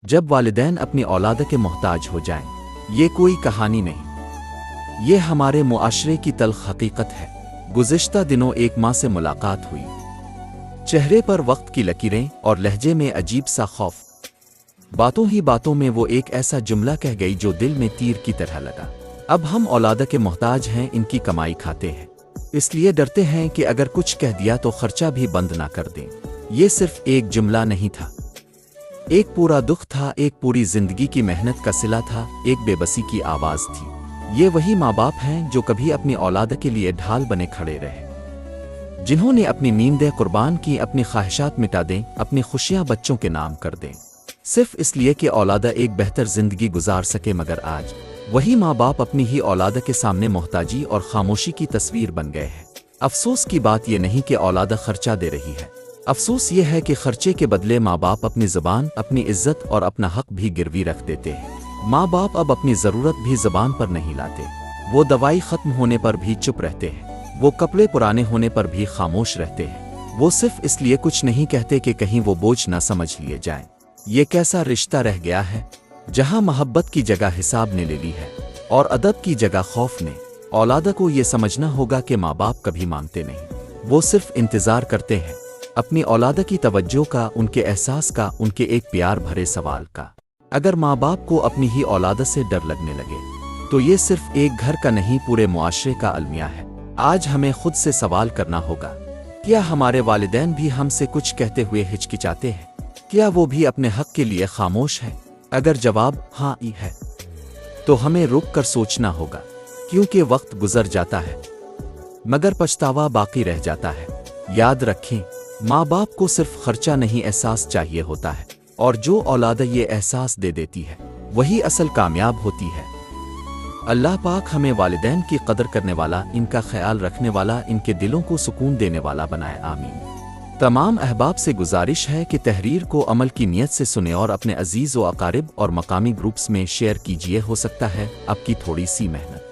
جب والدین اپنی اولاد کے محتاج ہو جائیں، یہ کوئی کہانی نہیں، یہ ہمارے معاشرے کی تلخ حقیقت ہے۔ گزشتہ دنوں ایک ماں سے ملاقات ہوئی، چہرے پر وقت کی لکیریں اور لہجے میں عجیب سا خوف۔ باتوں ہی باتوں میں وہ ایک ایسا جملہ کہہ گئی جو دل میں تیر کی طرح لگا۔ اب ہم اولاد کے محتاج ہیں، ان کی کمائی کھاتے ہیں، اس لیے ڈرتے ہیں کہ اگر کچھ کہہ دیا تو خرچہ بھی بند نہ کر دیں۔ یہ صرف ایک جملہ نہیں تھا، ایک پورا دکھ تھا، ایک پوری زندگی کی محنت کا صلہ تھا، ایک بے بسی کی آواز تھی۔ یہ وہی ماں باپ ہیں جو کبھی اپنی اولاد کے لیے ڈھال بنے کھڑے رہے، جنہوں نے اپنی نیندیں قربان کی، اپنی خواہشات مٹا دیں، اپنی خوشیاں بچوں کے نام کر دیں، صرف اس لیے کہ اولاد ایک بہتر زندگی گزار سکے۔ مگر آج وہی ماں باپ اپنی ہی اولاد کے سامنے محتاجی اور خاموشی کی تصویر بن گئے ہیں۔ افسوس کی بات یہ نہیں کہ اولاد خرچہ دے رہی ہے، افسوس یہ ہے کہ خرچے کے بدلے ماں باپ اپنی زبان، اپنی عزت اور اپنا حق بھی گروی رکھ دیتے ہیں۔ ماں باپ اب اپنی ضرورت بھی زبان پر نہیں لاتے، وہ دوائی ختم ہونے پر بھی چپ رہتے ہیں، وہ کپڑے پرانے ہونے پر بھی خاموش رہتے ہیں، وہ صرف اس لیے کچھ نہیں کہتے کہ کہیں وہ بوجھ نہ سمجھ لیے جائیں۔ یہ کیسا رشتہ رہ گیا ہے جہاں محبت کی جگہ حساب نے لے لی ہے اور ادب کی جگہ خوف نے؟ اولاد کو یہ سمجھنا ہوگا کہ ماں باپ کبھی مانگتے نہیں، وہ صرف انتظار کرتے ہیں اپنی اولاد کی توجہ کا، ان کے احساس کا، ان کے ایک پیار بھرے سوال کا۔ اگر ماں باپ کو اپنی ہی اولاد سے ڈر لگنے لگے تو یہ صرف ایک گھر کا نہیں، پورے معاشرے کا المیہ ہے۔ آج ہمیں خود سے سوال کرنا ہوگا، کیا ہمارے والدین بھی ہم سے کچھ کہتے ہوئے ہچکچاتے ہیں؟ کیا وہ بھی اپنے حق کے لیے خاموش ہے؟ اگر جواب ہاں ہی ہے تو ہمیں رک کر سوچنا ہوگا، کیونکہ وقت گزر جاتا ہے مگر پچھتاوا باقی رہ جاتا ہے۔ یاد رکھیں، ماں باپ کو صرف خرچہ نہیں، احساس چاہیے ہوتا ہے، اور جو اولاد یہ احساس دے دیتی ہے وہی اصل کامیاب ہوتی ہے۔ اللہ پاک ہمیں والدین کی قدر کرنے والا، ان کا خیال رکھنے والا، ان کے دلوں کو سکون دینے والا بنائے، آمین۔ تمام احباب سے گزارش ہے کہ تحریر کو عمل کی نیت سے سنیں اور اپنے عزیز و اقارب اور مقامی گروپس میں شیئر کیجیے، ہو سکتا ہے اب کی تھوڑی سی محنت